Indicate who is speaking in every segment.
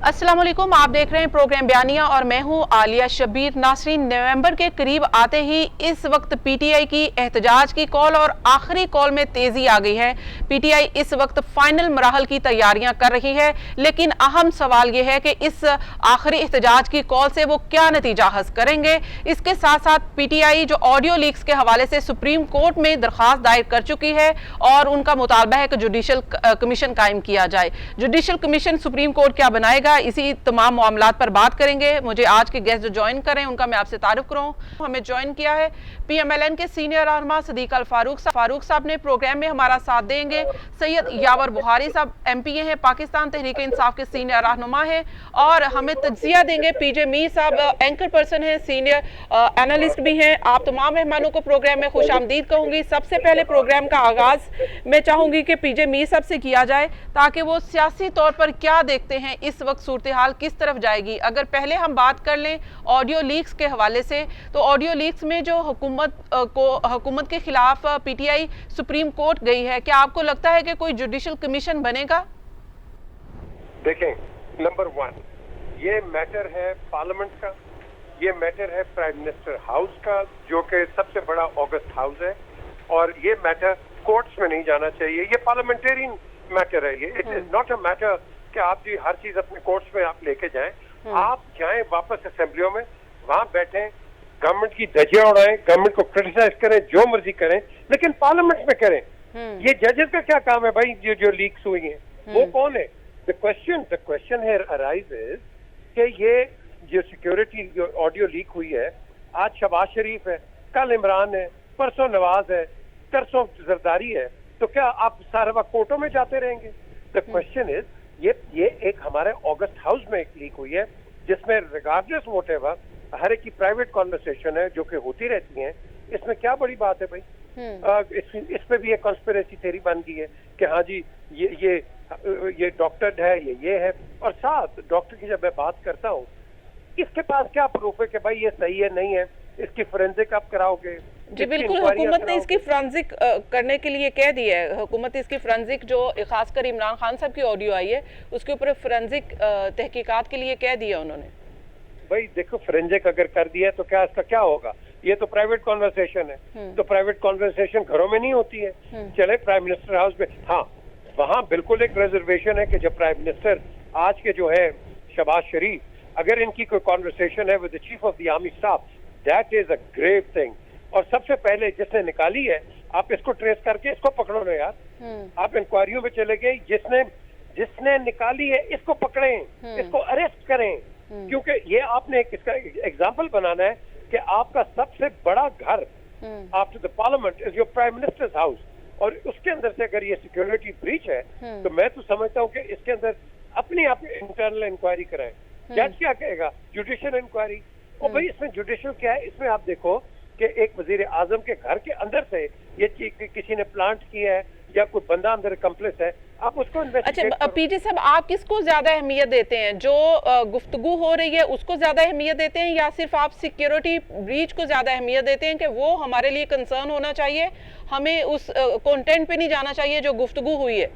Speaker 1: अस्सलाम वालेकुम, आप देख रहे हैं प्रोग्राम बयानिया और मैं हूं आलिया शबीर। नासरीन, नवंबर के करीब आते ही इस वक्त पीटीआई की एहतजाज की कॉल और आखिरी कॉल में तेजी आ गई है। पीटीआई इस वक्त फाइनल मराहल की तैयारियां कर रही है, लेकिन अहम सवाल यह है कि इस आखिरी एहतजाज की कॉल से वो क्या नतीजा हासिल करेंगे। इसके साथ साथ पीटीआई जो ऑडियो लीक्स के हवाले से सुप्रीम कोर्ट में दरखास्त दायर कर चुकी है और उनका मुतालबा है कि जुडिशल कमीशन कायम किया जाए। जुडिशल कमीशन सुप्रीम कोर्ट क्या बनाएगा, इसी तमाम मामलात पर बात करेंगे। मुझे आज के गेस्ट जो ज्वाइन करें उनका मैं आपसे तारुफ करूं। हमें ज्वाइन किया है पीएमएलएन के सीनियर रहनुमा सदीक अल फारूक साहब ने प्रोग्राम में हमारा साथ देंगे। सैयद यावर बुहारी साहब एमपीए हैं, पाकिस्तान तहरीक इंसाफ के सीनियर रहनुमा हैं और हमें तज्जिया देंगे पीजे मीर साहब, एंकर पर्सन हैं, सीनियर एनालिस्ट भी हैं। आप तमाम मेहमानों को प्रोग्राम में खुश आमदीद कहूंगी। सबसे पहले प्रोग्राम का आगाज मैं चाहूंगी कि पीजे मीर साहब से किया जाए ताकि वो सियासी तौर पर क्या देखते हैं, इस वक्त सूरत हाल किस तरफ जाएगी। अगर पहले हम बात कर लें ऑडियो लीक्स के हवाले से, तो ऑडियो लीक्स में जो हुकूमत के खिलाफ पीटीआई सुप्रीम कोर्ट गई है, क्या आपको लगता है कि कोई जुडिशल कमीशन बनेगा?
Speaker 2: देखें, नंबर वन, ये मैटर है पार्लियामेंट का, ये मैटर है प्राइम मिनिस्टर हाउस का जो कि सबसे बड़ा ऑगस्ट हाउस है, और ये मैटर कोर्ट्स में नहीं जाना चाहिए। ये पार्लियामेंटेरियन मैटर है। ये it is not a matter कि आप जी हर चीज अपने कोर्ट्स में आप लेके जाएं। आप जाएं वापस असेंबलियों में, वहां बैठें, गवर्नमेंट की धज्जियां उड़ाएं, गवर्नमेंट को क्रिटिसाइज करें, जो मर्जी करें, लेकिन पार्लियामेंट में करें। ये जजेस का क्या काम है भाई? जो लीक्स हुई हैं वो कौन है? द क्वेश्चन हियर अराइजेस कि ये जो सिक्योरिटी जो ऑडियो लीक हुई है, आज शहबाज शरीफ है, कल इमरान है, परसों नवाज है, तरसों जरदारी है, तो क्या आप सारे वक्त कोर्टों में जाते रहेंगे? द क्वेश्चन इज ये एक हमारे ऑगस्ट हाउस में एक लीक हुई है जिसमें रिगार्डलेस व्हाटएवर हर एक की प्राइवेट कॉन्वर्सेशन है जो कि होती रहती हैं। इसमें क्या बड़ी बात है भाई? इस पे भी एक कॉन्स्पिरेसी थ्योरी बन गई है कि हाँ जी ये डॉक्टर है, ये है। और साथ डॉक्टर की जब मैं बात करता हूँ, इसके पास क्या प्रूफ है कि भाई ये सही है नहीं है? इसकी फोरेंसिक आप कराओगे?
Speaker 1: जी बिल्कुल, हुकूमत ने इसकी फोरेंसिक करने के लिए कह दिया है। हुकूमत इसकी फोरेंसिक जो खासकर इमरान खान साहब की ऑडियो आई है उसके ऊपर फोरेंसिक तहकीकात के लिए कह दिया उन्होंने।
Speaker 2: भाई देखो, फोरेंसिक अगर कर दिया तो क्या इसका क्या होगा? ये तो प्राइवेट कॉन्वर्सेशन है, तो प्राइवेट कॉन्वर्सेशन घरों में नहीं होती है। चले प्राइम मिनिस्टर हाउस में, हाँ वहां बिल्कुल एक रिजर्वेशन है कि जब प्राइम मिनिस्टर आज के जो है शहबाज शरीफ, अगर इनकी कोई कॉन्वर्सेशन है with the chief of the army staff, that is a grave thing. और सबसे पहले जिसने निकाली है, आप इसको ट्रेस करके इसको पकड़ो ना यार। आप इंक्वायरियों में चले गए, जिसने निकाली है इसको पकड़ें, इसको अरेस्ट करें, क्योंकि ये आपने इसका एग्जाम्पल बनाना है कि आपका सबसे बड़ा घर after the parliament is your prime ministers house, और उसके अंदर से अगर ये सिक्योरिटी ब्रीच है तो मैं तो समझता हूँ कि इसके अंदर अपनी आप इंटरनल इंक्वायरी कराएं। जज क्या कहेगा? Judicial inquiry. और भाई इसमें जुडिशियल क्या है? इसमें आप देखो कि एक वजीर आजम के घर के अंदर से ये किसी ने प्लांट किया है या कोई बंदा अंदर कंप्लेस है, आप उसको
Speaker 1: अच्छा पीजे साहब, आप किसको ज्यादा अहमियत देते हैं? जो गुफ्तगू हो रही है उसको ज्यादा अहमियत देते हैं, या सिर्फ आप सिक्योरिटी ब्रीच को ज्यादा अहमियत देते हैं कि वो हमारे लिए कंसर्न होना चाहिए, हमें उस कंटेंट पे नहीं जाना चाहिए जो गुफ्तगू हुई है?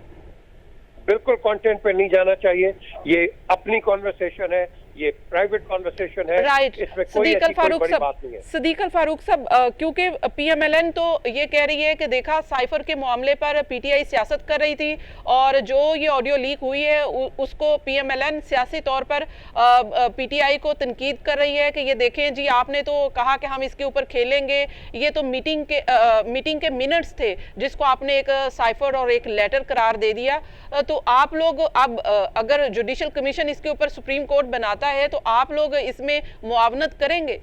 Speaker 2: बिल्कुल कंटेंट पे नहीं जाना चाहिए। ये अपनी कॉन्वर्सेशन है, ये प्राइवेट कॉन्वर्सेशन है,
Speaker 1: राइट।
Speaker 2: इसमें कोई बड़ी बात नहीं है।
Speaker 1: सदीक अल फारूक साहब, क्योंकि पीएमएलएन तो ये कह रही है कि देखा साइफर के मामले पर पीटीआई सियासत कर रही थी और जो ये ऑडियो लीक हुई है उसको पीएमएलएन सियासी तौर पर पीटीआई को तनकीद कर रही है कि ये देखें जी, आपने तो कहा कि हम इसके ऊपर खेलेंगे, ये तो मीटिंग के मिनट्स थे जिसको आपने एक साइफर और एक लेटर करार दे दिया। तो आप लोग अब अगर जुडिशल कमीशन इसके ऊपर सुप्रीम कोर्ट बनाता है तो आप लोग इसमें मुआवनत करेंगे?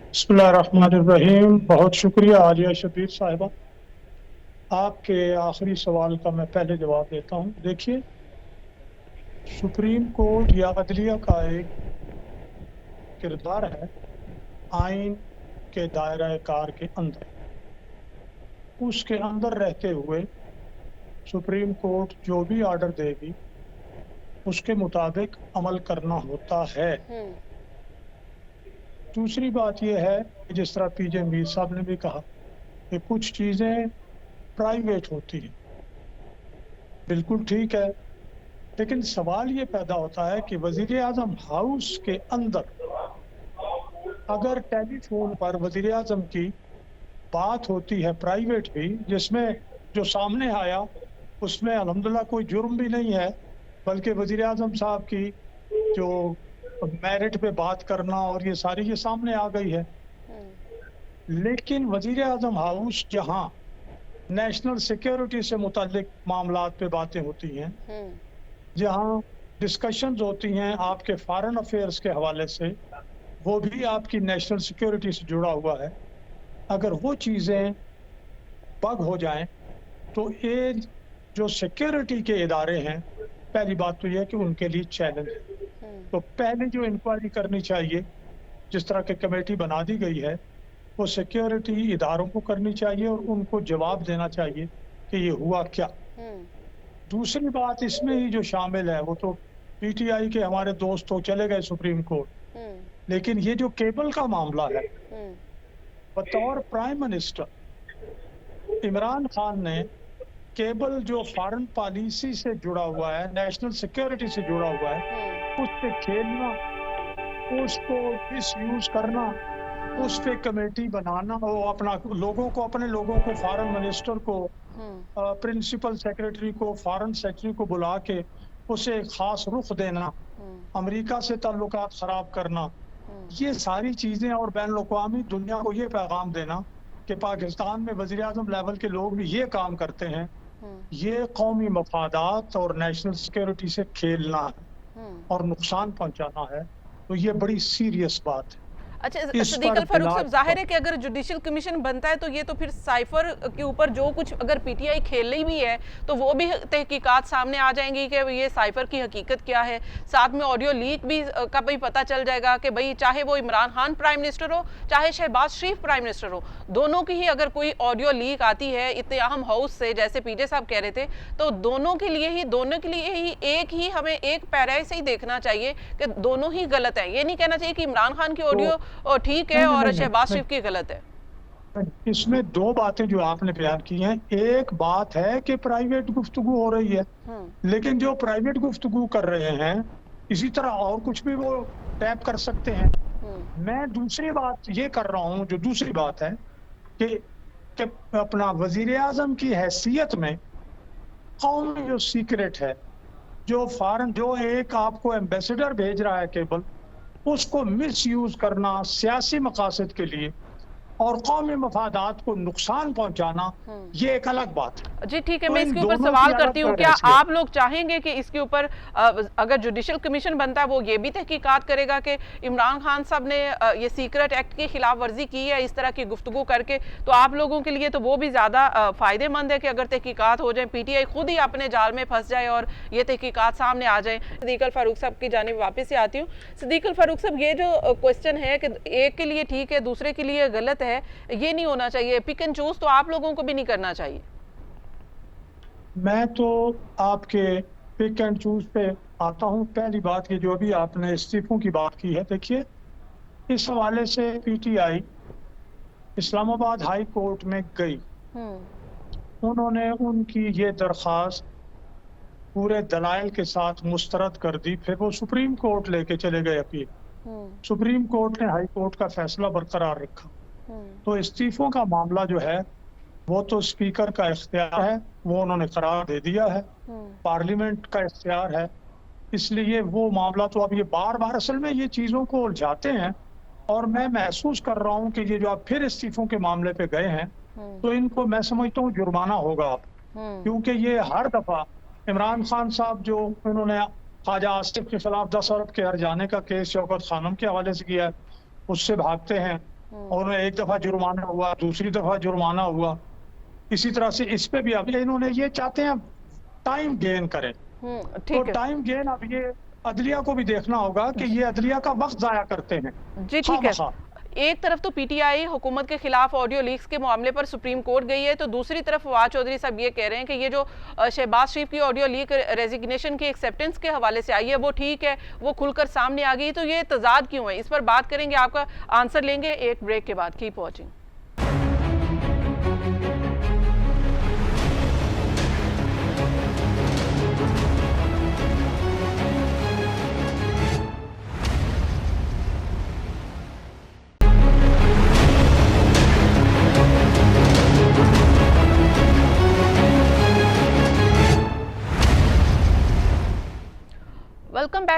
Speaker 3: बिस्मिल्लाहिर्रहमानिर्रहीम। बहुत शुक्रिया आलिया शबीर साहिबा। आपके आखिरी सवाल का मैं पहले जवाब देता हूँ। देखिए, सुप्रीम कोर्ट या अदलिया का एक किरदार है आइन के दायरा कार के अंदर, उसके अंदर रहते हुए सुप्रीम कोर्ट जो भी ऑर्डर देगी उसके मुताबिक अमल करना होता है। दूसरी बात यह है कि जिस तरह पीजे मीर साहब ने भी कहा कि कुछ चीज़ें प्राइवेट होती हैं, बिल्कुल ठीक है। लेकिन सवाल ये पैदा होता है कि वजीर आजम हाउस के अंदर अगर टेलीफोन पर वजीर आजम की बात होती है प्राइवेट भी, जिसमें जो सामने आया उसमें अल्हम्दुलिल्लाह कोई जुर्म भी नहीं है, बल्कि वजीर आजम साहब की जो मेरिट पे बात करना और ये सारी ये सामने आ गई है। लेकिन वजीर आजम हाउस जहां नेशनल सिक्योरिटी से मुताल्लिक मामलात पे बातें होती हैं, जहां डिस्कशंस होती हैं आपके फॉरेन अफेयर्स के हवाले से, वो भी आपकी नेशनल सिक्योरिटी से जुड़ा हुआ है, अगर वो चीज़ें बग हो जाएं तो ये जो सिक्योरिटी के इदारे हैं, पहली बात तो यह है कि उनके लिए चैलेंज है। तो पहले जो इंक्वायरी करनी चाहिए, जिस तरह की कमेटी बना दी गई है, वो सिक्योरिटी इदारों को करनी चाहिए और उनको जवाब देना चाहिए कि ये हुआ क्या। दूसरी बात इसमें ही जो शामिल है, वो तो पीटीआई के हमारे दोस्त तो चले गए सुप्रीम कोर्ट, लेकिन ये जो केबल का मामला है, बतौर प्राइम मिनिस्टर इमरान खान ने केबल जो फॉरेन पॉलिसी से जुड़ा हुआ है, नेशनल सिक्योरिटी से जुड़ा हुआ है, उससे खेलना, उसको मिसयूज करना, उस पे कमेटी बनाना, वो अपना लोगों को, अपने लोगों को, फॉरेन मिनिस्टर को, प्रिंसिपल सेक्रेटरी को, फॉरेन सेक्रेटरी को बुला के उसे एक खास रुख देना, अमेरिका से ताल्लुकात खराब करना, ये सारी चीजें, और बैन अवी दुनिया को ये पैगाम देना कि पाकिस्तान में वज़ीर आज़म लेवल के लोग भी ये काम करते हैं, ये कौमी मफादात और नेशनल सिक्योरिटी से खेलना है और नुकसान पहुंचाना है। तो ये बड़ी सीरियस बात है।
Speaker 1: अच्छा सदीक अल फारूक साहब, जाहिर है कि अगर जुडिशियल कमीशन बनता है तो ये तो फिर साइफर के ऊपर जो कुछ अगर पीटीआई खेल रही भी है तो वो भी तहकीकात सामने आ जाएंगी कि ये साइफर की हकीकत क्या है। साथ में ऑडियो लीक भी का भी पता चल जाएगा कि भाई चाहे वो इमरान खान प्राइम मिनिस्टर हो, चाहे शहबाज शरीफ प्राइम मिनिस्टर हो, दोनों की ही अगर कोई ऑडियो लीक आती है इतने अहम हाउस से, जैसे पीजे साहब कह रहे थे, तो दोनों के लिए ही एक ही हमें एक पैरा से ही देखना चाहिए कि दोनों ही गलत है। ये नहीं कहना चाहिए कि इमरान खान की ऑडियो और ठीक है और शहबाज शरीफ की गलत है।
Speaker 3: इसमें दो बातें जो आपने बयान की हैं, एक बात है कि प्राइवेट गुफ्तगू हो रही है, लेकिन जो प्राइवेट गुफ्तगू कर रहे हैं इसी तरह और कुछ भी वो टैप कर सकते हैं। मैं दूसरी बात ये कर रहा हूँ, जो दूसरी बात है कि अपना वजीर आजम की हैसियत में कौमी जो सीक्रेट है, जो फॉरेन, जो एक आपको एम्बेसडर भेज रहा है केबल, उसको मिस यूज करना सियासी मकासद के लिए और कौमी मफादात को नुकसान पहुंचाना, ये एक अलग बात है।
Speaker 1: जी ठीक है,
Speaker 3: तो
Speaker 1: मैं इसके ऊपर सवाल करती हूँ, क्या आप लोग चाहेंगे कि इसके ऊपर अगर जुडिशियल कमीशन बनता है वो ये भी तहकीकात करेगा कि इमरान खान साहब ने ये सीक्रेट एक्ट की खिलाफ वर्जी की है इस तरह की गुफ्तगू करके, तो आप लोगों के लिए तो वो भी ज़्यादा फ़ायदेमंद है कि अगर तहकीकात हो जाए, पीटीआई खुद ही अपने जाल में फंस जाए और ये तहकीकात सामने आ जाए। सदीक अल फारूक साहब की जानिब वापस से आती हूँ। सदीक अल फारूक साहब, ये जो क्वेश्चन है कि एक के लिए ठीक है, दूसरे के लिए गलत है, ये नहीं होना चाहिए, पिक एंड चूज तो आप लोगों को भी नहीं करना चाहिए।
Speaker 3: मैं तो आपके पिक एंड चूज पे आता हूं। पहली बात, ये जो भी आपने इस्तीफों की बात की है, देखिए इस हवाले से पीटीआई इस्लामाबाद हाई कोर्ट में गई, उन्होंने उनकी ये दरख्वास्त पूरे दलाइल के साथ मुस्तरद कर दी, फिर वो सुप्रीम कोर्ट लेके चले गए अपील। सुप्रीम कोर्ट ने हाई कोर्ट का फैसला बरकरार रखा। तो इस्तीफों का मामला जो है वो तो स्पीकर का इख्तियार है, वो उन्होंने करार दे दिया है, पार्लियामेंट का इख्तियार है, इसलिए वो मामला तो अब ये बार बार असल में ये चीज़ों को उलझाते हैं। और मैं महसूस कर रहा हूँ कि ये जो आप फिर इस्तीफों के मामले पे गए हैं, तो इनको मैं समझता हूँ जुर्माना होगा आप, क्योंकि ये हर दफा इमरान खान साहब जो उन्होंने ख्वाजा आसिफ के खिलाफ 10 अरब के हर्जाने का केस शौकत खानम के हवाले से किया है, उससे भागते हैं और एक दफा जुर्माना हुआ, दूसरी दफा जुर्माना हुआ, इसी तरह से इस पे भी अब इन्होंने ये चाहते हैं टाइम गेन करें। तो टाइम गेन अब ये अदलिया को भी देखना होगा कि ये अदलिया का वक्त जाया करते हैं।
Speaker 1: जी ठीक है, एक तरफ तो पीटीआई हुकूमत के खिलाफ ऑडियो लीक्स के मामले पर सुप्रीम कोर्ट गई है, तो दूसरी तरफ फवाद चौधरी साहब ये कह रहे हैं कि ये जो शहबाज शरीफ की ऑडियो लीक रेजिग्नेशन की एक्सेप्टेंस के हवाले से आई है वो ठीक है, वो खुलकर सामने आ गई, तो ये तजाद क्यों है, इस पर बात करेंगे, आपका आंसर लेंगे एक ब्रेक के बाद। Keep watching.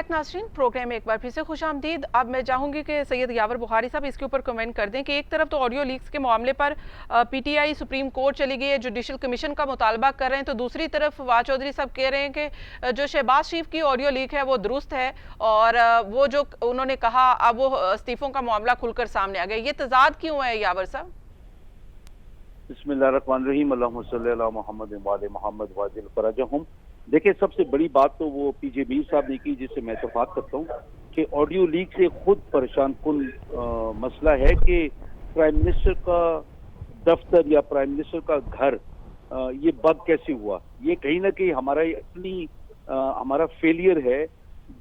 Speaker 1: बैक नाज़रीन, प्रोग्राम में एक बार फिर से खुशामदीद। अब मैं चाहूँगी कि सैयद यावर बुखारी साहब इसके ऊपर कमेंट कर दें कि एक तरफ तो ऑडियो लीक्स के मामले पर पीटीआई सुप्रीम कोर्ट चली गई है, जुडिशल कमीशन का मुतालबा कर रहे हैं, तो दूसरी तरफ फवाद चौधरी साहब कह रहे हैं कि जो शहबाज शरीफ की ऑडियो लीक है वो दुरुस्त है और वो जो उन्होंने कहा अब वो इस्तीफों का मामला खुलकर सामने आ गया। ये तजाद क्यों है यावर साहब?
Speaker 4: बिस्मिल्लाहिर्रहमानिर्रहीम, अल्लाहुम्मा सल्ली अला मुहम्मद व आले मुहम्मद वाजिल फरजहुम। देखिए, सबसे बड़ी बात तो वो पीजे मीर साहब ने की, जिससे मैं इत्तेफाक करता हूँ कि ऑडियो लीक से खुद परेशान कुन मसला है कि प्राइम मिनिस्टर का दफ्तर या प्राइम मिनिस्टर का घर ये बग कैसे हुआ। ये कहीं ना कहीं हमारा फेलियर है।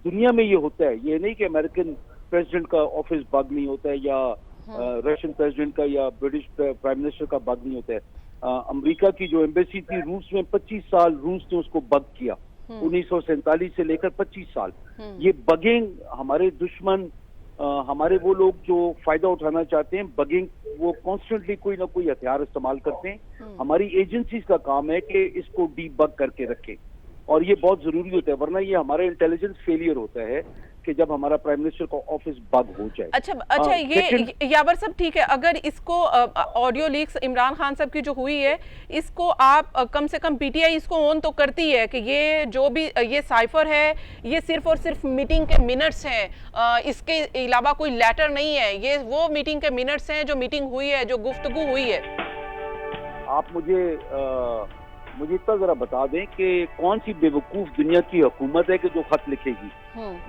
Speaker 4: दुनिया में ये होता है, ये नहीं कि अमेरिकन प्रेसिडेंट का ऑफिस बग नहीं होता है या रशियन प्रेसिडेंट का या ब्रिटिश प्राइम मिनिस्टर का बग नहीं होता है। अमेरिका की जो एम्बेसी थी रूस में, 25 साल रूस ने उसको बग किया, 1947 से लेकर 25 साल। ये बगिंग हमारे दुश्मन, हमारे वो लोग जो फायदा उठाना चाहते हैं, बगिंग वो कॉन्स्टेंटली कोई ना कोई हथियार इस्तेमाल करते हैं। हमारी एजेंसीज का काम है कि इसको डीबग करके रखें और ये बहुत जरूरी होता है, वरना ये हमारा इंटेलिजेंस फेलियर होता है कि जब हमारा प्राइम मिनिस्टर का ऑफिस बग हो जाए।
Speaker 1: अच्छा, ये यावर साहब ठीक है, अगर इसको ऑडियो लीक्स इमरान खान साहब की जो हुई है, इसको आप कम से कम पीटीआई इसको ऑन तो करती है कि ये जो भी ये साइफर है ये सिर्फ और सिर्फ मीटिंग के मिनट्स हैं, इसके अलावा कोई लेटर नहीं है, ये वो मीटिंग के मिनट्स हैं जो मीटिंग हुई है, जो गुफ्तगू हुई है।
Speaker 4: आप मुझे इतना जरा बता दें कि कौन सी बेवकूफ दुनिया की हुकूमत है कि जो खत लिखेगी।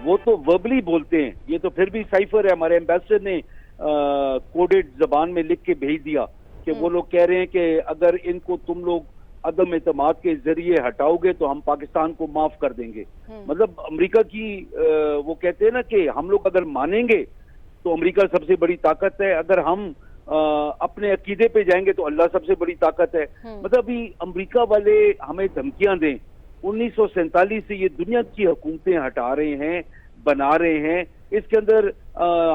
Speaker 4: वो तो वर्बली बोलते हैं, ये तो फिर भी साइफर है। हमारे एम्बेसडर ने कोडेड जबान में लिख के भेज दिया कि वो लोग कह रहे हैं कि अगर इनको तुम लोग अदम एतमाद के जरिए हटाओगे तो हम पाकिस्तान को माफ कर देंगे। मतलब अमेरिका की वो कहते हैं ना कि हम लोग अगर मानेंगे तो अमेरिका सबसे बड़ी ताकत है, अगर हम अपने अकीदे पे जाएंगे तो अल्लाह सबसे बड़ी ताकत है। मतलब अभी अमेरिका वाले हमें धमकियां दें, 1947 से ये दुनिया की हुकूमतें हटा रहे हैं, बना रहे हैं, इसके अंदर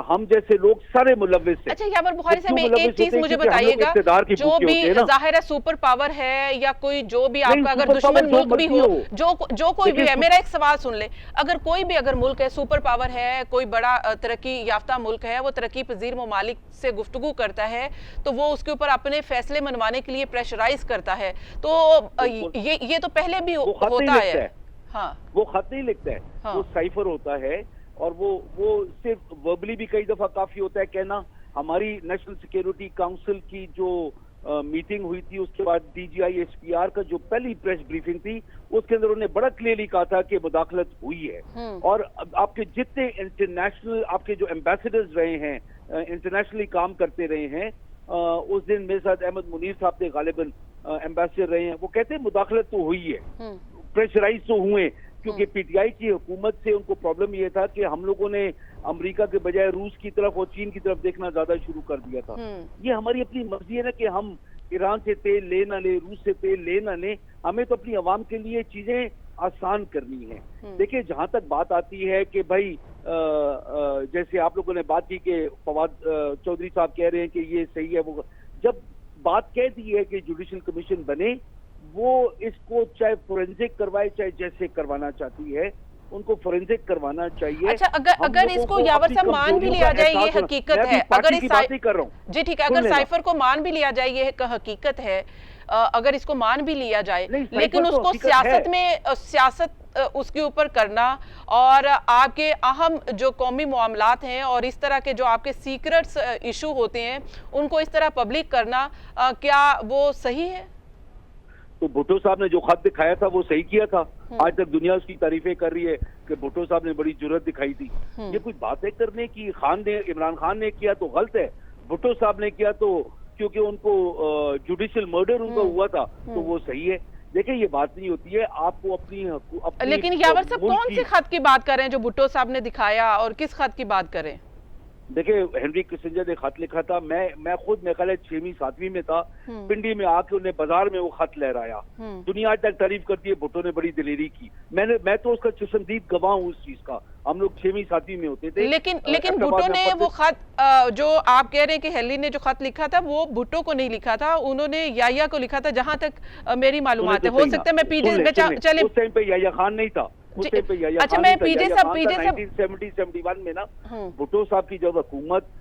Speaker 4: हम जैसे लोग सारे मुलव्विस हैं।
Speaker 1: अच्छा यावर बुखारी साहब, एक चीज मुझे बताइएगा, जो भी जाहिर है सुपर पावर है या कोई जो भी आपका अगर दुश्मन मुल्क भी हो, जो कोई भी है, मेरा एक सवाल सुन ले, अगर कोई भी अगर मुल्क है, सुपर पावर है, कोई बड़ा तरक्की याफ्ता मुल्क है, वो तरक्की पजीर ममालिक से गुफ्तगू करता है तो वो उसके ऊपर अपने फैसले मनवाने के लिए प्रेशराइज करता है, तो ये तो पहले भी होता है। हाँ,
Speaker 4: वो खत नहीं लिखता है, वो साइफर होता है और वो सिर्फ वर्बली भी कई दफा काफी होता है कहना। हमारी नेशनल सिक्योरिटी काउंसिल की जो मीटिंग हुई थी, उसके बाद डीजीआई एसपीआर का जो पहली प्रेस ब्रीफिंग थी, उसके अंदर उन्होंने बड़ा क्लियरली कहा था कि मुदाखलत हुई है। और आपके जितने इंटरनेशनल आपके जो एम्बेसडर्स रहे हैं, इंटरनेशनली काम करते रहे हैं, उस दिन मेरे साथ अहमद मुनीर साहब थे, गालिबन एम्बेसडर रहे हैं, वो कहते हैं मुदाखलत तो हुई है, प्रेशराइज तो हुए, क्योंकि पीटीआई की हुकूमत से उनको प्रॉब्लम ये था कि हम लोगों ने अमेरिका के बजाय रूस की तरफ और चीन की तरफ देखना ज्यादा शुरू कर दिया था। ये हमारी अपनी मर्जी है ना कि हम ईरान से तेल ले ना ले, रूस से तेल ले ना ले, हमें तो अपनी आवाम के लिए चीजें आसान करनी है। देखिए, जहां तक बात आती है कि भाई जैसे आप लोगों ने बात की कि फवाद चौधरी साहब कह रहे हैं कि ये सही है, वो जब बात कह दी है कि जुडिशल कमीशन बने, वो इसको चाहे फोरेंसिक करवाए चाहे जैसे करवाना चाहती है, उनको फोरेंसिक करवाना चाहिए।
Speaker 1: अच्छा, अगर इसको यावर साहब मान भी लिया जाए ये हकीकत है, अगर इस
Speaker 4: कर रहा हूं,
Speaker 1: जी ठीक है, अगर साइफर को मान भी लिया जाए ये हकीकत है, अगर इसको मान भी लिया जाए, लेकिन उसको सियासत उसके ऊपर करना और आपके अहम जो कौमी मामलात हैं और इस तरह के जो आपके सीक्रेट्स इशू होते हैं उनको इस तरह पब्लिक करना, क्या वो सही है?
Speaker 4: तो भुट्टो साहब ने जो खत दिखाया था वो सही किया था। आज तक दुनिया उसकी तारीफें कर रही है कि भुट्टो साहब ने बड़ी जुर्रत दिखाई थी। ये कोई बातें करने की इमरान खान ने किया तो गलत है, भुट्टो साहब ने किया तो क्योंकि उनको जुडिशियल मर्डर उनका हुआ था तो वो सही है। देखिए, ये बात नहीं होती है, आपको अपनी
Speaker 1: लेकिन यावर साहब कौन से खत की बात कर रहे हैं जो भुट्टो साहब ने दिखाया, और किस खत की बात करें?
Speaker 4: देखिए, हेनरी किसिंजर ने खत लिखा था, मैं खुद मेरे ख्याल 6वीं 7वीं में था, पिंडी में आके उन्हें बाजार में वो खत लहराया। दुनिया आज तक तारीफ करती है, भुट्टो ने बड़ी दिलेरी की। मैं तो उसका चश्मदीद गवाह हूँ उस चीज का। हम लोग 6वीं 7वीं में होते थे।
Speaker 1: लेकिन भुट्टो ने वो खत जो आप कह रहे हैं कि हेनरी ने जो खत लिखा था वो भुट्टो को नहीं लिखा था, उन्होंने याया को लिखा था, जहां तक मेरी मालूमात है। हो सकता है मैं पीजे चले
Speaker 4: उस टाइम पे याया खान नहीं था, उस टाइम पे याया
Speaker 1: अच्छा,
Speaker 4: खान
Speaker 1: मैं
Speaker 4: था,
Speaker 1: पीजे
Speaker 4: याया
Speaker 1: साहब
Speaker 4: खान
Speaker 1: पीजे
Speaker 4: था
Speaker 1: साहब
Speaker 4: 1970-71 में ना, भुट्टो साहब की जब हुकूमत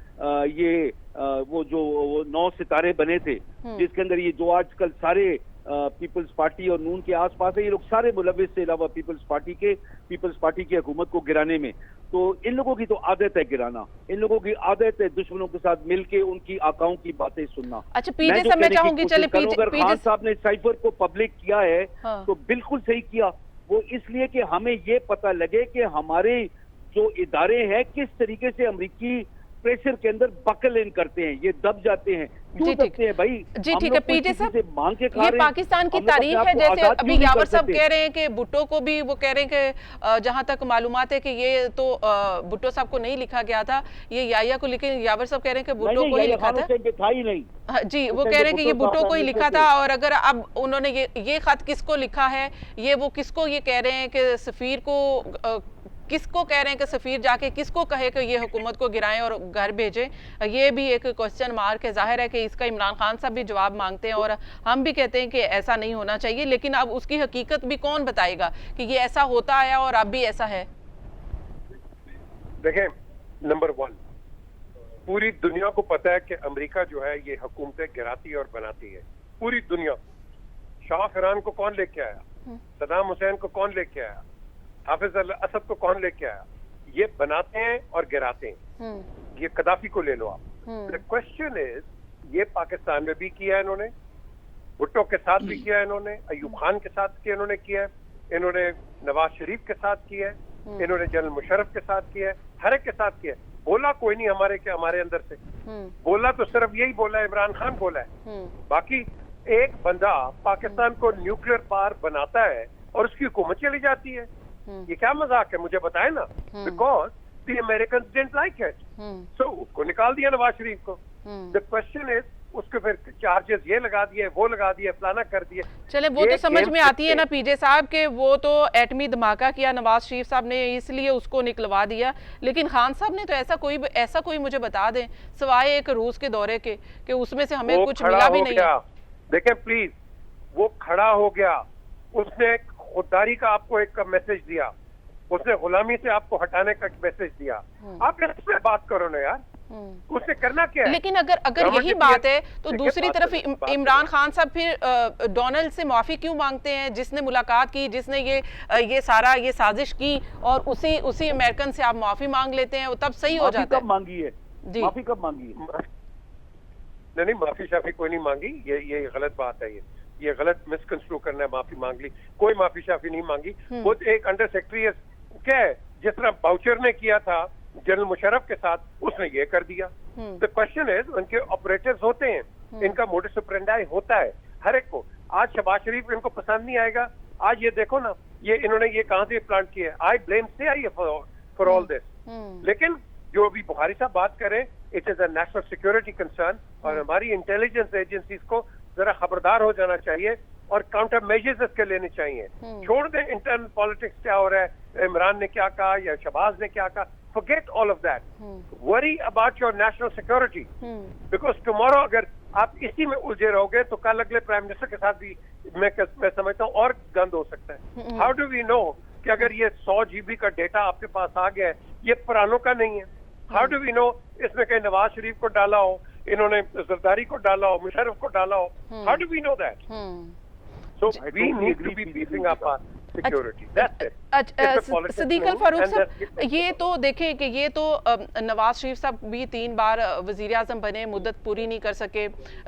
Speaker 4: वो जो 9 सितारे बने थे, जिसके अंदर ये जो आजकल सारे पीपल्स पार्टी और नून के आसपास है, ये लोग सारे मुलविस से अलावा पीपल्स पार्टी की हुकूमत को गिराने में। तो इन लोगों की तो आदत है गिराना, इन लोगों की आदत है दुश्मनों के साथ मिलके उनकी आकाओं की बातें सुनना।
Speaker 1: अच्छा पीजे साहब, मैं चाहूंगी चले
Speaker 4: अगर खान साहब ने साइफर को पब्लिक किया है तो बिल्कुल सही किया। वो इसलिए कि हमें ये पता लगे कि हमारे जो इदारे हैं किस तरीके से अमेरिकी प्रेशर के अंदर बकल इन करते हैं, ये दब जाते हैं। क्यों दबते हैं भाई?
Speaker 1: जी ठीक है पीजे साहब,
Speaker 4: मांग के खा
Speaker 1: ये
Speaker 4: रहे हैं,
Speaker 1: पाकिस्तान की तारीख है। जैसे अभी यावर साहब कह रहे हैं कि भुट्टो को भी वो कह रहे हैं कि जहां तक मालूमात है कि ये तो भुट्टो साहब को नहीं लिखा गया था, ये याया को, लेकिन यावर साहब कह रहे हैं कि भुट्टो को ही लिखा था
Speaker 4: ही नहीं।
Speaker 1: जी, वो कह रहे हैं कि ये भुट्टो को ही लिखा था। और अगर अब उन्होंने ये खत किसको लिखा है, ये वो किसको ये कह रहे हैं कि सफीर को किसको कह रहे हैं कि सफीर जाके किसको कहे कि ये हुकूमत को गिराएं और घर भेजें, ये भी एक क्वेश्चन मार्क है। जाहिर है कि इसका इमरान खान साहब भी जवाब मांगते हैं और हम भी कहते हैं कि ऐसा नहीं होना चाहिए, लेकिन अब उसकी हकीकत भी कौन बताएगा कि ये ऐसा होता है और अब भी ऐसा है।
Speaker 2: देखें, नंबर 1, पूरी दुनिया को पता है कि अमेरिका जो है ये हुकूमतें गिराती है और बनाती है, पूरी दुनिया। शाह फरान को कौन लेके आया, सदाम हुसैन को कौन लेके आया, हाफिज अल असद को कौन लेके आया? ये बनाते हैं और गिराते हैं। ये कदाफी को ले लो आप। द क्वेश्चन इज, ये पाकिस्तान में भी किया है इन्होंने, भुट्टो के साथ भी किया है इन्होंने, अयूब खान के साथ किया इन्होंने किया है, इन्होंने नवाज शरीफ के साथ किया है, इन्होंने जनरल मुशर्रफ के साथ किया है, हर एक के साथ किया है। बोला कोई नहीं हमारे अंदर से, बोला तो सिर्फ यही बोला है, इमरान खान बोला है। बाकी एक बंदा पाकिस्तान को न्यूक्लियर पावर बनाता है और उसकी हुकूमत चली जाती है, ये क्या मजाक है? मुझे बताए ना। Because the American didn't like it, so उसको निकाल दिया नवाज शरीफ को। द क्वेश्चन इज, उसके फिर चार्जेस ये लगा दिए, वो लगा दिए, फलाना कर दिए।
Speaker 1: चले वो तो समझ में आती है ना पीजे साहब के, वो तो एटमी धमाका किया नवाज शरीफ साहब ने, इसलिए उसको निकलवा दिया। लेकिन खान साहब ने तो ऐसा कोई मुझे बता दें सिवाय एक रूस के दौरे के कि उसमें से हमें कुछ मिला भी नहीं।
Speaker 2: देखें प्लीज, वो खड़ा हो गया, उसने खुददारी का आपको एक मैसेज दिया, उसने गुलामी से आपको हटाने का मैसेज दिया। आप इसमें बात करो ना यार, उसने करना क्या है?
Speaker 1: लेकिन अगर यही बात है तो दूसरी तरफ इमरान खान साहब फिर डोनाल्ड से माफी क्यों मांगते हैं, जिसने मुलाकात की, जिसने ये साजिश की, और उसी अमेरिकन से आप माफी मांग लेते हैं, वो तब सही हो जाता है।
Speaker 4: कब मांगी है जी? माफी कब मांगी है?
Speaker 2: नहीं, माफी शाफी कोई नहीं मांगी, ये गलत बात है। ये गलत मिसकंस्ट्रू करना है। माफी मांग ली, कोई माफी शाफी नहीं मांगी। वो एक अंडर सेक्रेटरी क्या है, जिस तरह बाउचर ने किया था जनरल मुशर्रफ के साथ, उसने ये कर दिया। द क्वेश्चन इज, उनके ऑपरेटर्स होते हैं, इनका मोडस ऑपरेंडी होता है हर एक को। आज शहबाज शरीफ इनको पसंद नहीं आएगा, आज ये देखो ना, ये इन्होंने ये कहां से प्लांट किया है। I blame CIA for all this. लेकिन जो अभी बुखारी साहब बात करें, it is a national security concern, और हमारी इंटेलिजेंस एजेंसीज को जरा खबरदार हो जाना चाहिए और काउंटर मेजर्स इसके लेने चाहिए। छोड़ दें इंटरनल पॉलिटिक्स क्या हो रहा है, इमरान ने क्या कहा या शहबाज ने क्या कहा, forget all of that. Worry about your national security. Because tomorrow अगर आप इसी में उलझे रहोगे तो कल अगले प्राइम मिनिस्टर के साथ भी मैं समझता हूँ और गंद हो सकता है। How do we know कि अगर ये 100 GB का डेटा आपके पास आ गया है, ये पुरानों का नहीं है? How do we know इसमें कहीं नवाज शरीफ को डाला हो, इन्होंने जरदारी को डाला हो, मुशर्रफ को डाला हो? How do we know that? So we need to be beefing up our security. That's it.
Speaker 1: Sadiq अल फारूक साहब, ये तो देखें कि ये तो नवाज शरीफ साहब भी 3 बार वजीर आजम बने, मुद्दत पूरी नहीं कर सके।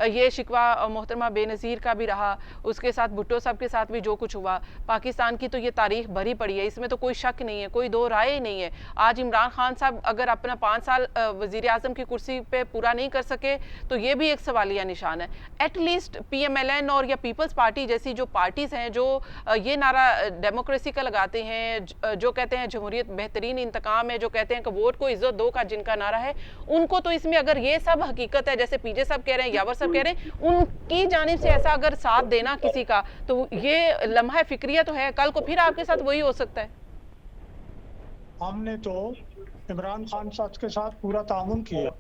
Speaker 1: ये शिकवा मोहतरमा बेनज़ीर का भी रहा, उसके साथ भुट्टो साहब के साथ भी जो कुछ हुआ। पाकिस्तान की तो ये तारीख भरी पड़ी है, इसमें तो कोई शक नहीं है, कोई दो राय नहीं है। आज इमरान खान साहब अगर अपना 5 साल वजीर आजम की कुर्सी पे पूरा नहीं कर सके तो ये भी एक सवालिया निशान है। एटलीस्ट PMLN और या पीपल्स पार्टी जैसी जो पार्टीज हैं, जो ये नारा डेमोक्रेसी का लगाते हैं, जो कहते हैं जमहूरियत बेहतरीन इंतकाम है, जो कहते हैं कि वोट को इज्जत दो का जिनका नारा है, उनको तो इसमें अगर ये सब हकीकत है, जैसे पीजे साहब कह रहे हैं, यावर साहब कह रहे हैं, उनकी जानिब से ऐसा अगर साथ देना किसी का, तो ये लम्हा फिक्रिया तो है, कल को फिर आपके साथ वही हो सकता है।
Speaker 3: हमने तो इमरान खान साहब के साथ पूरा ताउन किया।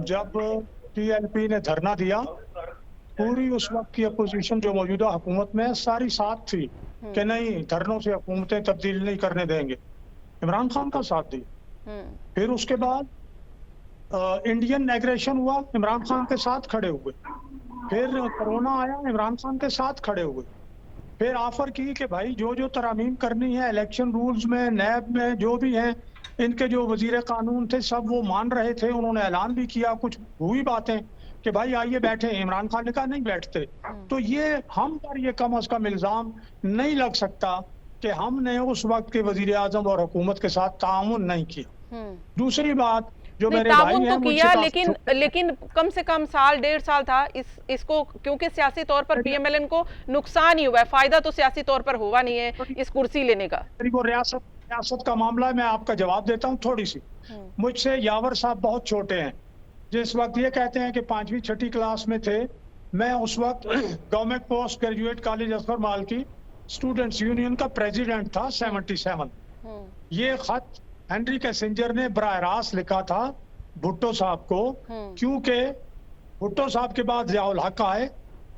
Speaker 3: जब PLP ने धरना दिया, पूरी उस वक्त की अपोजिशन जो मौजूदा हुकूमत में सारी साथ थी। कि नहीं धरनों से हुकूमतें तब्दील नहीं करने देंगे, इमरान खान का साथ दिया। फिर उसके बाद इंडियन एग्रेशन हुआ, इमरान खान के साथ खड़े हुए। फिर कोरोना आया, इमरान खान के साथ खड़े हुए। फिर ऑफर की कि भाई जो जो तरामीम करनी है इलेक्शन रूल्स में, नैब में, जो भी हैं, इनके जो वजीर कानून थे सब वो मान रहे थे। उन्होंने ऐलान भी किया, कुछ हुई बातें कि भाई आइए बैठे। इमरान खान ने कहा नहीं बैठते। तो ये हम पर ये कम अज कम इल्जाम नहीं लग सकता कि हमने उस वक्त के वजीर आजम और हुकूमत के साथ ताउन नहीं किया। दूसरी बात, जो मेरे भाई
Speaker 1: ताउन
Speaker 3: हैं
Speaker 1: तो किया, लेकिन कम से कम साल 1.5 साल था इसको, क्योंकि सियासी तौर पर पीएमएलएन को नुकसान ही हुआ है, फायदा तो सियासी तौर पर हुआ नहीं है इस कुर्सी लेने का।
Speaker 3: वो रियासत का मामला है, मैं आपका जवाब देता हूँ थोड़ी सी। मुझसे यावर साहब बहुत छोटे हैं। जिस वक्त ये कहते हैं कि 5वीं 6ठी क्लास में थे, मैं उस वक्त गवर्नमेंट पोस्ट ग्रेजुएट कॉलेज असफर माल की स्टूडेंट्स यूनियन का प्रेसिडेंट था 77। ये खत हेनरी कैसेंजर ने बराह रास्त लिखा था भुट्टो साहब को, क्योंकि भुट्टो साहब के बाद जियाउल हक आए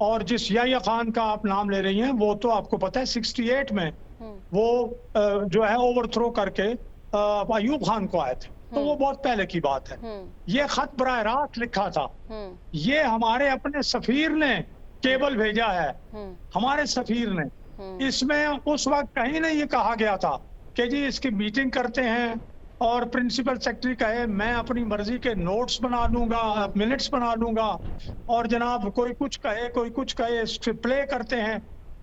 Speaker 3: और जिस याह्या खान का आप नाम ले रही हैं वो तो आपको पता है 68 में वो जो है ओवरथ्रो करके अयूब खान को आए थे, तो वो बहुत पहले की बात है। ये खत बराह रास्त लिखा था, ये हमारे अपने सफीर ने केबल भेजा है, हमारे सफीर ने। इसमें उस वक्त कहीं नहीं ये कहा गया था कि जी इसकी मीटिंग करते हैं और प्रिंसिपल सेक्रेटरी कहे मैं अपनी मर्जी के नोट्स बना लूंगा, मिनट्स बना लूंगा, और जनाब कोई कुछ कहे कोई कुछ कहे, प्ले करते हैं।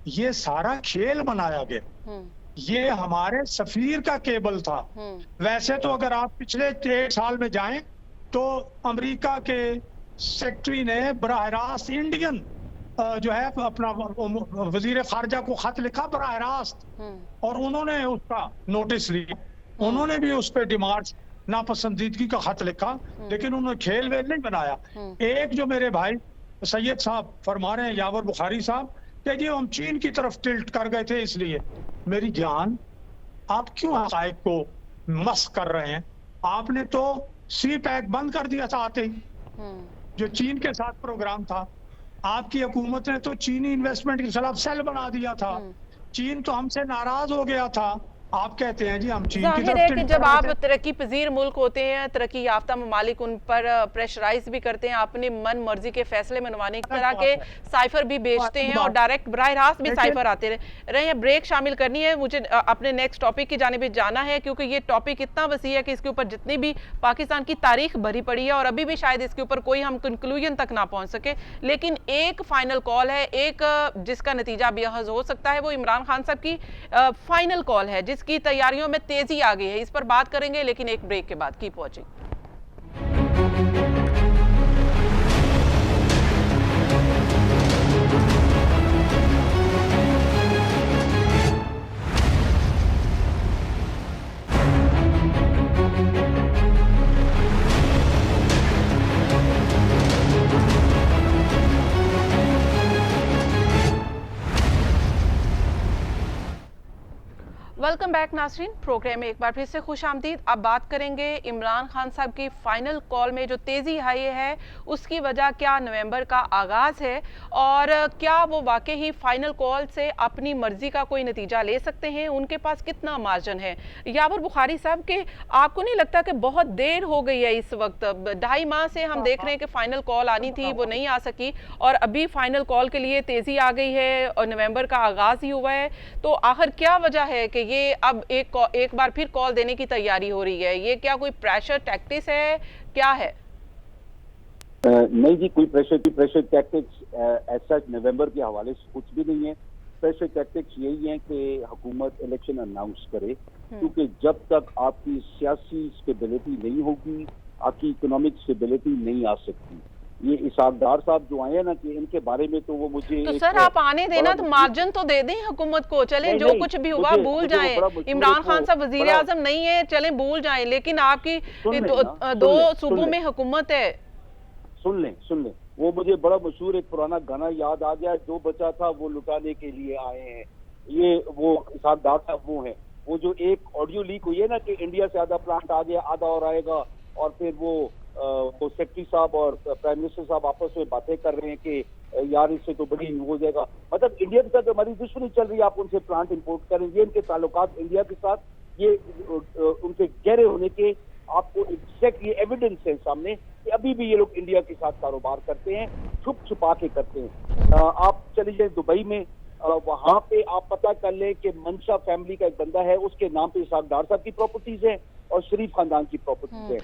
Speaker 3: ये सारा खेल बनाया गया, ये हमारे सफीर का केबल था। वैसे तो अगर आप पिछले 1 साल में जाएं तो अमेरिका के सेक्रेटरी ने बराह रास्त इंडियन जो है अपना वजीर खारजा को खत लिखा बराह रास्त, और उन्होंने उसका नोटिस लिया, उन्होंने भी उस पर डिमांड नापसंदीदगी का खत लिखा, लेकिन उन्होंने खेल वेल नहीं बनाया। एक जो मेरे भाई सैयद साहब फरमा रहे हैं, यावर बुखारी साहब, कि जी हम चीन की तरफ टिल्ट कर गए थे इसलिए। मेरी जान, आप क्यों हक़ाइक़ को मस्क कर रहे हैं? आपने तो सी पैक बंद कर दिया था आते ही, जो चीन के साथ प्रोग्राम था। आपकी हुकूमत ने तो चीनी इन्वेस्टमेंट के खिलाफ सेल बना दिया था। चीन तो हमसे नाराज हो गया था। आप कहते हैं जी हम चीन की
Speaker 1: जाहिर है कि जब आप तरक्की पजीर मुल्क होते हैं, तरक्की याफ्ता ममालिक उन पर प्रेशराइज भी करते हैं, अपनी मन मर्जी के फैसले मनवाने की तरह के साइफर भी बेचते हैं और डायरेक्ट बराह रास्त भी साइफर आते रहे हैं। ब्रेक शामिल करनी है, मुझे अपने नेक्स्ट टॉपिक की जानिब जाना है, क्योंकि ये टॉपिक इतना वसी है कि इसके ऊपर जितनी भी पाकिस्तान की तारीख भरी पड़ी है और अभी भी शायद इसके ऊपर कोई हम कंक्लूजन तक ना पहुंच सके। लेकिन एक फाइनल कॉल है, एक जिसका नतीजा बेहद हो सकता है, वो इमरान खान साहब की फाइनल कॉल है जिसकी तैयारियों में तेजी आ गई है। इस पर बात करेंगे लेकिन एक ब्रेक के बाद। Keep watching. वेलकम बैक नाज़रीन, प्रोग्राम में एक बार फिर से खुशामदीद। अब बात करेंगे इमरान खान साहब की फाइनल कॉल में जो तेज़ी आई है उसकी वजह क्या नवंबर का आगाज़ है, और क्या वो वाकई ही फाइनल कॉल से अपनी मर्जी का कोई नतीजा ले सकते हैं, उनके पास कितना मार्जिन है। यावर बुखारी साहब के आपको नहीं लगता कि बहुत देर हो गई है? इस वक्त 2.5 माह से हम देख रहे हैं कि फाइनल कॉल आनी थी, वो नहीं आ सकी, और अभी फाइनल कॉल के लिए तेज़ी आ गई है और नवंबर का आगाज़ ही हुआ है। तो आखिर क्या वजह है कि ये अब एक बार फिर कॉल देने की तैयारी हो रही है? ये क्या कोई प्रेशर टैक्टिक्स है, क्या है?
Speaker 4: नहीं जी, कोई प्रेशर टैक्टिक्स ऐसा नवंबर के हवाले से कुछ भी नहीं है। प्रेशर टैक्टिक्स यही है कि हुकूमत इलेक्शन अनाउंस करे, क्योंकि जब तक आपकी सियासी स्टेबिलिटी नहीं होगी, आपकी इकोनॉमिक स्टेबिलिटी नहीं आ सकती। ये इसाकदार साहब जो आए हैं ना, कि इनके बारे में तो वो मुझे
Speaker 1: तो सर आप आने देना, तो मार्जिन तो दे दें हुकूमत को। चले जो कुछ भी हुआ भूल जाएं, इमरान खान साहब वजीर आजम नहीं है, चले भूल जाएं, लेकिन आपकी दो सूबों में हुकूमत है।
Speaker 4: सुन लें, वो मुझे बड़ा मशहूर एक पुराना गाना याद आ गया, जो बचा था वो लुटाने के लिए आए हैं। ये वो इसाकदार साहब वो हैं, वो जो एक ऑडियो लीक हुई है ना कि इंडिया से आधा प्लांट आ गया, आधा और आएगा, और फिर वो सेक्रेटरी साहब और प्राइम मिनिस्टर साहब आपस में बातें कर रहे हैं कि यार इससे तो बड़ी हो जाएगा। मतलब इंडिया के साथ हमारी दुश्मनी चल रही है, आप उनसे प्लांट इंपोर्ट करें, ये इनके ताल्लुकात इंडिया के साथ ये उनके गहरे होने के आपको एग्जैक्टली एविडेंस है सामने कि अभी भी ये लोग इंडिया के साथ कारोबार करते हैं, छुप छुपा के करते हैं। आप चले जाए दुबई में, वहां पे आप पता कर लें कि मंशा फैमिली का एक बंदा है, उसके नाम पे इसाक डार साहब की प्रॉपर्टीज है और शरीफ खानदान की प्रॉपर्टीज है।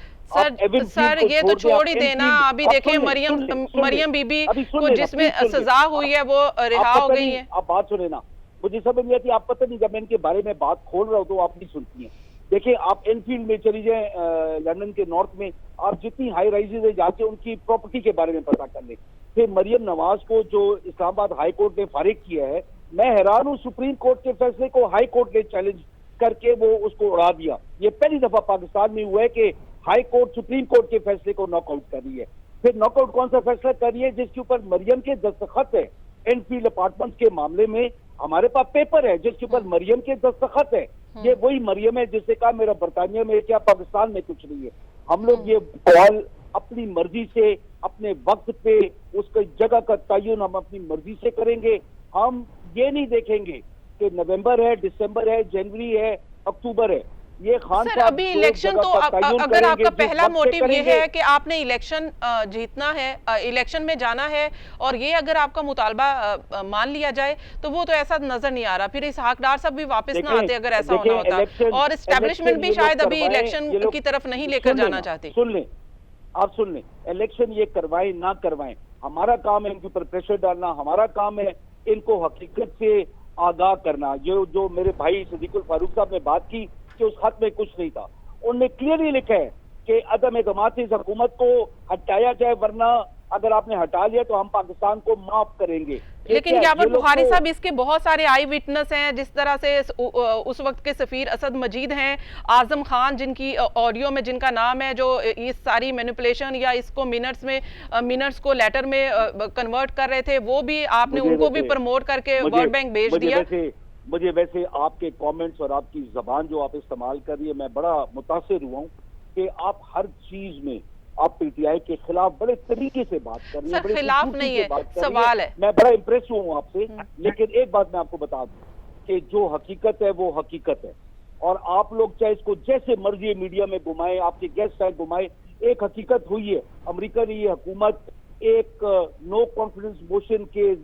Speaker 1: सर ये तो छोड़ ही देना, अभी देखिए मरियम बीबी को जिसमें सजा हुई है वो रिहा हो गई है।
Speaker 4: आप बात सुने ना, मुझे समझ नहीं आती, आप पता नहीं जब मैं इनके बारे में बात खोल रहा हूँ तो आप नहीं सुनती हैं। देखिए आप एनफील्ड में चली जाए, लंदन के नॉर्थ में, आप जितनी हाई राइजेज है जाके उनकी प्रॉपर्टी के बारे में पता कर ले। फिर मरियम नवाज को जो इस्लामाबाद हाई कोर्ट ने फारिग किया है, मैं हैरान हूँ, सुप्रीम कोर्ट के फैसले को हाई कोर्ट ने चैलेंज करके वो उसको उड़ा दिया। ये पहली दफा पाकिस्तान में हुआ है कि हाई कोर्ट सुप्रीम कोर्ट के फैसले को नॉकआउट कर रही है। फिर नॉकआउट कौन सा फैसला कर रही है? जिसके ऊपर मरियम के दस्तखत है, एनफील्ड अपार्टमेंट्स के मामले में हमारे पास पेपर है जिसके ऊपर मरियम के दस्तखत है। ये वही मरियम है जिससे कहा मेरा बरतानिया में क्या पाकिस्तान में कुछ नहीं है। हम लोग ये कॉल अपनी मर्जी से अपने वक्त पे उसकी जगह का तयन हम अपनी मर्जी से करेंगे। हम ये नहीं देखेंगे कि नवंबर है, दिसंबर है, जनवरी है, अक्टूबर है। ये खान
Speaker 1: सर अभी इलेक्शन तो अगर आपका पहला मोटिव ये है कि आपने इलेक्शन जीतना है, इलेक्शन में जाना है, और ये अगर आपका मुतालबा मान लिया जाए तो वो तो ऐसा नजर नहीं आ रहा। फिर इसहाक डार साहब भी वापस ना आते अगर ऐसा होना होता, और एस्टेब्लिशमेंट भी शायद अभी इलेक्शन की तरफ नहीं लेकर जाना चाहते।
Speaker 4: सुन लें, आप सुन लें, इलेक्शन ये करवाएं ना करवाएं, हमारा काम है इनके ऊपर प्रेशर डालना, हमारा काम है इनको हकीकत से आगाह करना। जो मेरे भाई सदीकुल फारूक साहब ने बात की कि उस खत में कुछ नहीं था, उन्होंने क्लियरली लिखा है कि अदम एतमाद से इस हुकूमत को हटाया जाए, वरना अगर आपने हटा लिया तो हम पाकिस्तान को माफ करेंगे।
Speaker 1: लेकिन यावर बुखारी साहब इसके बहुत सारे आई विटनेस हैं, जिस तरह से उस वक्त के सफीर असद मजीद हैं, आजम खान जिनकी ऑडियो में जिनका नाम है, जो इस सारी मैनिपुलेशन या इसको मिनट्स को लेटर में कन्वर्ट कर रहे थे, वो भी आपने उनको भी प्रमोट करके वर्ल्ड बैंक भेज दिया।
Speaker 4: मुझे वैसे आपके कमेंट्स और आपकी जबान जो आप इस्तेमाल कर रही है, मैं बड़ा मुतासिर हुआ हूँ कि आप हर चीज में आप पीटीआई के खिलाफ बड़े तरीके से बात कर रही हैं।
Speaker 1: सर खिलाफ नहीं है, सवाल है।
Speaker 4: मैं बड़ा इम्प्रेस हुआ हूँ आपसे, लेकिन एक बात मैं आपको बता दूं कि जो हकीकत है वो हकीकत है, और आप लोग चाहे इसको जैसे मर्जी मीडिया में घुमाएं, आपके गेस्ट चाहे घुमाएं, एक हकीकत हुई है। अमेरिका ने ये हुकूमत एक नो कॉन्फिडेंस मोशन के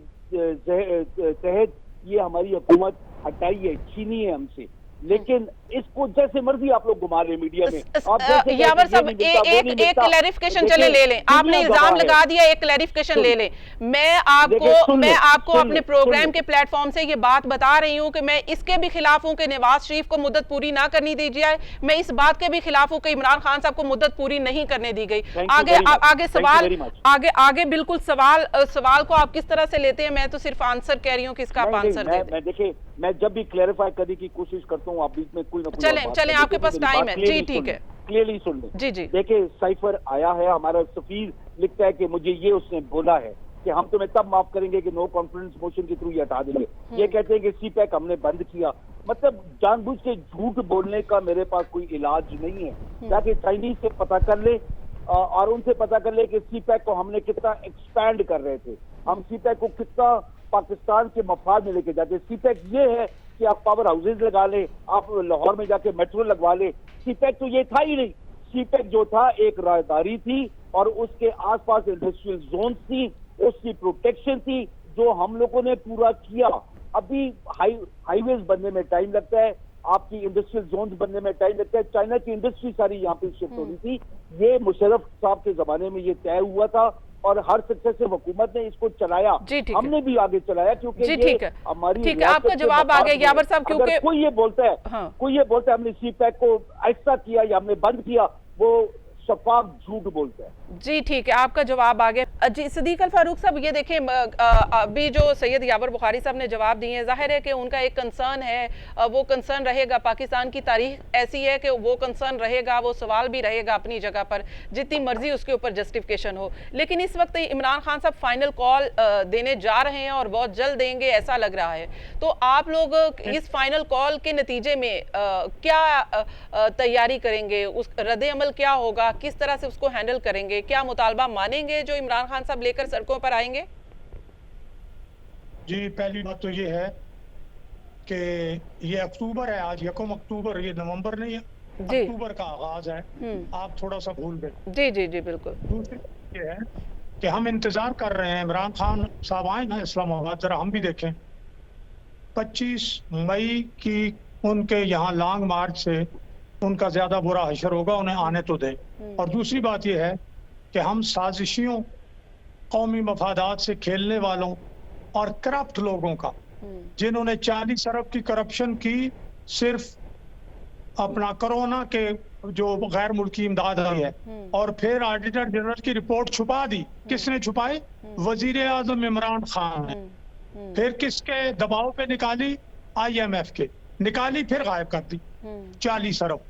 Speaker 4: तहत ये हमारी हुकूमत हटाई है, छीनी है हमसे, लेकिन इसको जैसे मर्जी आप लोग घुमा रहे मीडिया में।
Speaker 1: यावर साहब एक क्लैरिफिकेशन चले ले लें, आपने इल्जाम लगा दिया, एक क्लैरिफिकेशन ले लें। मैं आपको अपने प्रोग्राम के प्लेटफॉर्म से ये बात बता रही हूँ कि मैं इसके भी खिलाफ हूँ कि नवाज शरीफ को मुद्दत पूरी ना करनी दी जाए। मैं इस बात के भी खिलाफ हूँ कि इमरान खान साहब को मुद्दत पूरी नहीं करने दी गई। आगे सवाल आगे बिल्कुल सवाल को आप किस तरह से लेते हैं, मैं तो सिर्फ आंसर कह रही हूँ कि इसका आप आंसर दे दें।
Speaker 4: देखिए मैं जब भी क्लैरिफाई करने की कोशिश करता हूँ, आप बीच में कोई ना कोई
Speaker 1: चलें आपके पास टाइम है जी, ठीक है,
Speaker 4: क्लियरली सुन लें।
Speaker 1: जी।
Speaker 4: देखिए साइफर आया है, हमारा सफीर लिखता है कि मुझे ये उसने बोला है कि हम तुम्हें तब माफ करेंगे कि नो कॉन्फिडेंस मोशन के थ्रू ये हटा देंगे। ये कहते हैं कि सीपैक हमने बंद किया, मतलब जानबूझ के झूठ बोलने का मेरे पास कोई इलाज नहीं है। जाके चाइनीज से पता कर ले और उनसे पता कर ले कि सीपैक को हमने कितना एक्सपैंड कर रहे थे, हम सीपैक को कितना पाकिस्तान के मफाद में लेके जाते। सीपैक ये है कि आप पावर हाउसेज लगा ले, आप लाहौर में जाके मेट्रो लगवा ले। सीपैक तो ये था ही नहीं। सीपैक जो था एक राहदारी थी और उसके आसपास इंडस्ट्रियल जोन थी, उसकी प्रोटेक्शन थी, जो हम लोगों ने पूरा किया। अभी हाईवेज बनने में टाइम लगता है, आपकी इंडस्ट्रियल जोन बनने में टाइम लगता है। चाइना की इंडस्ट्री सारी यहाँ पे शिफ्ट हो रही थी। ये मुशर्रफ साहब के जमाने में ये तय हुआ था और हर सक्सेसिव हुकूमत ने इसको चलाया, हमने भी आगे चलाया, क्योंकि ये हमारी
Speaker 1: आपका जवाब आ गया यावर साहब। क्योंकि
Speaker 4: कोई ये बोलता है हमने सीपैक को ऐसा किया या हमने बंद किया, वो शफाफ झूठ बोलते हैं।
Speaker 1: जी ठीक है, आपका जवाब आ गया। जी सदीक अल फारूक साहब, ये देखें अभी जो सैयद यावर बुखारी साहब ने जवाब दिए हैं, जाहिर है कि उनका एक कंसर्न है, वो कंसर्न रहेगा। पाकिस्तान की तारीख ऐसी है कि वो कंसर्न रहेगा, वो सवाल भी रहेगा अपनी जगह पर, जितनी मर्जी उसके ऊपर जस्टिफिकेशन हो। लेकिन इस वक्त इमरान खान साहब फाइनल कॉल देने जा रहे हैं और बहुत जल्द देंगे ऐसा लग रहा है। तो आप लोग इस फाइनल कॉल के नतीजे में क्या तैयारी करेंगे, उस रद्द अमल क्या होगा, किस तरह से उसको हैंडल करेंगे, क्या मुतालबा मानेंगे जो इमरान खान साहब लेकर सड़कों पर आएंगे?
Speaker 3: जी, पहली बात तो ये है कि ये अक्टूबर है, आज 1 अक्टूबर, ये नवंबर नहीं है,
Speaker 1: जी।
Speaker 3: अक्टूबर का आगाज है। आप थोड़ा सा भूल गए।
Speaker 1: जी जी जी बिल्कुल।
Speaker 3: दूसरी बात ये है कि हम इंतजार कर रहे हैं, इमरान खान साहब आए ना इस्लामाबाद, जरा हम भी देखें। 25 मई की उनके यहाँ लॉन्ग मार्च से उनका ज्यादा बुरा हशर होगा, उन्हें आने तो दें। और दूसरी बात यह है कि हम साजिशियों, कौमी मफादात से खेलने वालों और करप्ट लोगों का, जिन्होंने 40 अरब की करप्शन की सिर्फ अपना कोरोना के जो गैर मुल्की इमदाद आई है, और फिर ऑडिटर जनरल की रिपोर्ट छुपा दी। किसने छुपाई? वजीर आजम इमरान खान ने। फिर किसके दबाव पे निकाली? IMF के निकाली, फिर गायब कर दी 40 अरब।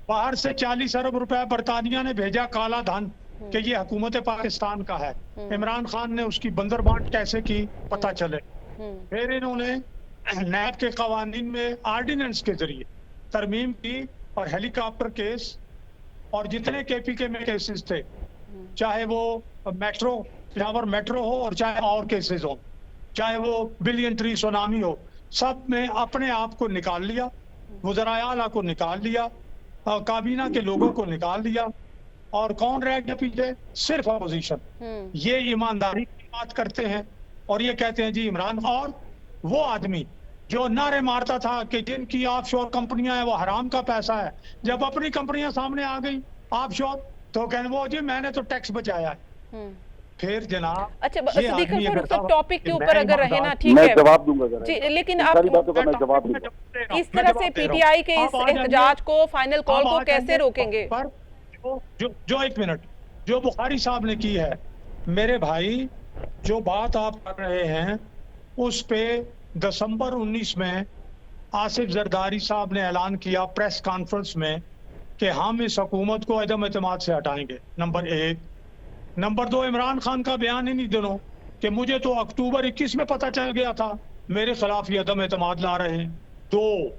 Speaker 3: बाहर से 40 अरब रुपए बरतानिया ने भेजा, काला धन, कि ये हुकूमत पाकिस्तान का है। इमरान खान ने उसकी बंदरबांट कैसे की पता चले। फिर इन्होंने नैब के कवानीन में ऑर्डिनेंस के जरिए तरमीम की, और हेलीकॉप्टर केस और जितने KPK में केसेस थे, चाहे वो मेट्रो, फ्लावर मेट्रो हो और चाहे और केसेस हो, चाहे वो बिलियन ट्री सुनामी हो, सब में अपने आप को निकाल लिया, वज़राए आला को निकाल लिया, काबीना के लोगों को निकाल लिया, और कौन रह गया पीछे? सिर्फ अपोजिशन। ये ईमानदारी की बात करते हैं और ये कहते हैं जी इमरान। और वो आदमी जो नारे मारता था कि जिनकी ऑफशोर कंपनियां हैं वो हराम का पैसा है, जब अपनी कंपनियां सामने आ गई ऑफशोर, तो कहने वो जी मैंने तो टैक्स बचाया है। फिर जनाब,
Speaker 1: अच्छा सिद्दीक फारूक साहब, टॉपिक के ऊपर अगर रहे ना, ठीक
Speaker 4: मैं
Speaker 1: है,
Speaker 4: जवाब दूंगा जरा
Speaker 1: जी, लेकिन
Speaker 4: सारी
Speaker 1: आप
Speaker 4: बातों का मैं जवाब दूंगा।
Speaker 1: इस तरह से PTI के इस एहतजाज को, फाइनल कॉल को कैसे रोकेंगे?
Speaker 3: पर जो 1 मिनट, जो बुखारी साहब ने की है, मेरे भाई, जो बात आप कर रहे हैं उस पे दिसंबर 19 में आसिफ जरदारी साहब ने ऐलान किया प्रेस कॉन्फ्रेंस में कि हम इस हुकूमत को अदम एतमाद से हटाएंगे, नंबर 1। नंबर 2, इमरान खान का बयान इन्हीं दिनों कि मुझे तो अक्टूबर 21 में पता चल गया था मेरे खिलाफ ये अदम एतमाद ला रहे हैं। 2,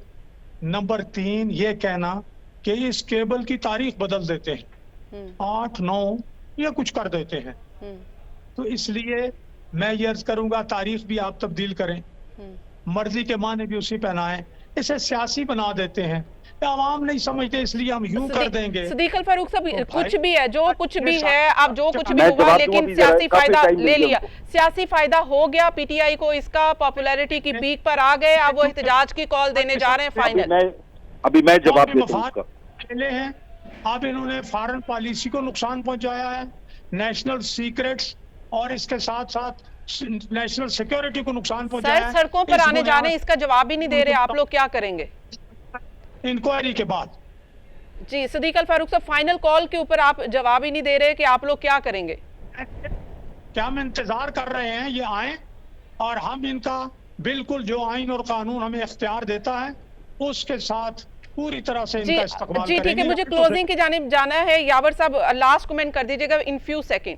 Speaker 3: नंबर 3, ये कहना कि इस केबल की तारीख बदल देते हैं, 8, 9 या कुछ कर देते हैं। तो इसलिए मैं ये अर्ज करूंगा, तारीख भी आप तब्दील करें, मर्जी के माने भी उसी पहनाएं, इसे सियासी बना देते हैं। आवाम नहीं समझते, इसलिए हम यूं कर देंगे।
Speaker 1: सिद्दीक फारूक साहब,
Speaker 3: तो
Speaker 1: कुछ भी है, जो कुछ भी है, आप जो कुछ भी
Speaker 4: मैं
Speaker 1: हुआ,
Speaker 4: जवाब
Speaker 1: लेकिन
Speaker 4: दूंगा,
Speaker 1: सियासी
Speaker 4: काफी
Speaker 1: फायदा
Speaker 4: टाइम
Speaker 1: ले
Speaker 4: मिल
Speaker 1: लिया, सियासी फायदा हो गया PTI को, इसका पॉपुलैरिटी की पीक पर आ गए, अब वो एहतजाज की कॉल देने जा रहे हैं फाइनल।
Speaker 4: अभी मैं जवाब देता हूं उसका।
Speaker 3: खेले हैं, अब इन्होंने फॉरेन पॉलिसी को नुकसान पहुंचाया है, नेशनल सीक्रेट्स और इसके साथ साथ नेशनल सिक्योरिटी को नुकसान पहुंचाया है।
Speaker 1: सड़कों पर आने जाने इसका जवाब ही नहीं दे रहे, आप लोग क्या करेंगे?
Speaker 3: इंक्वायरी के बाद
Speaker 1: जी सिद्दीक फारूक साहब, फाइनल कॉल के ऊपर आप जवाब ही नहीं दे रहे कि आप लोग क्या करेंगे?
Speaker 3: क्या हम इंतजार कर रहे हैं ये आए, और हम इनका बिल्कुल जो आइन और कानून हमें इख्तियार देता है उसके साथ पूरी तरह से इनका इस्तेमाल
Speaker 1: जी ठीक है, मुझे क्लोजिंग की जानिब जाना है। यावर साहब, लास्ट कमेंट कर दीजिएगा इन फ्यू सेकंड।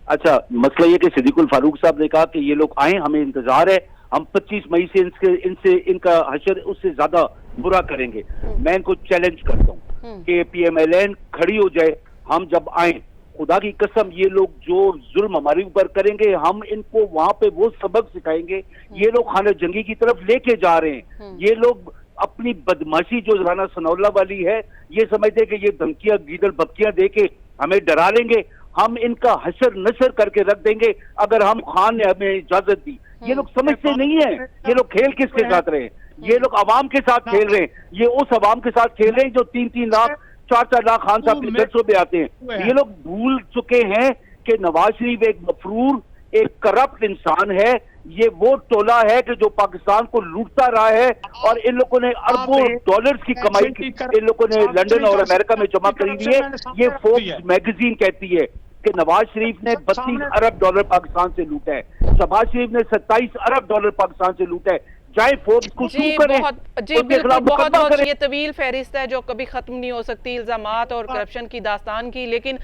Speaker 4: अच्छा, मसला ये कि सिद्दीकुल फारूक साहब ने कहा कि ये लोग आए, हमें इंतजार है, हम 25 मई से इनका हशर उससे ज्यादा बुरा करेंगे। मैं इनको चैलेंज करता हूँ कि PMLN खड़ी हो जाए, हम जब आए, खुदा की कसम ये लोग जो जुल्म हमारे ऊपर करेंगे, हम इनको वहां पे वो सबक सिखाएंगे। ये लोग खाना जंगी की तरफ लेके जा रहे हैं। ये लोग अपनी बदमाशी जो राना सनौल्ला वाली है, ये समझते कि ये धमकियां, गीदड़ बक्कियां दे के हमें डरा लेंगे, हम इनका हशर नशर करके रख देंगे अगर हम खान ने हमें इजाजत दी। ये लोग समझते नहीं है, ये लोग खेल किसके साथ रहे हैं? ये लोग अवाम के साथ खेल रहे हैं। ये उस अवाम के साथ खेल रहे हैं जो 3-3 लाख 4-4 लाख खान साहब के दरसों पे आते हैं। ये लोग भूल चुके हैं कि नवाज शरीफ एक मफरूर, एक करप्ट इंसान है। ये वो टोला है कि जो पाकिस्तान को लूटता रहा है, और इन लोगों ने अरबों डॉलर्स की कमाई इन लोगों ने लंदन और अमेरिका में जमा करी हुई है। ये फोर्ब्स मैगजीन कहती है कि नवाज शरीफ ने 32 अरब डॉलर पाकिस्तान से लूटा है, शहबाज शरीफ ने 27 अरब डॉलर पाकिस्तान से लूटा है। चाहे फोर्ब्स को
Speaker 1: जी बिल्कुल, बहुत ये तवील फहरिस्त है जो कभी खत्म नहीं हो सकती, इल्जामात और करप्शन की दास्तान की। लेकिन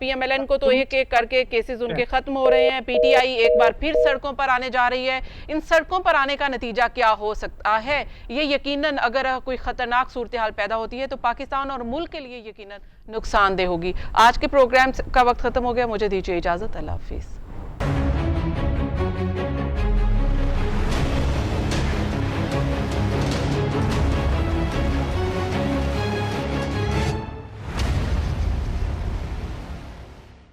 Speaker 1: PMLN को तो एक एक करके केसेस उनके खत्म हो रहे हैं। PTI एक बार फिर सड़कों पर आने जा रही है। इन सड़कों पर आने का नतीजा क्या हो सकता है? ये यकीनन अगर कोई खतरनाक सूरत हाल पैदा होती है तो पाकिस्तान और मुल्क के लिए यकीनन नुकसानदेह होगी। आज के प्रोग्राम का वक्त खत्म हो गया, मुझे दीजिए इजाजत, अल्लाह हाफिज।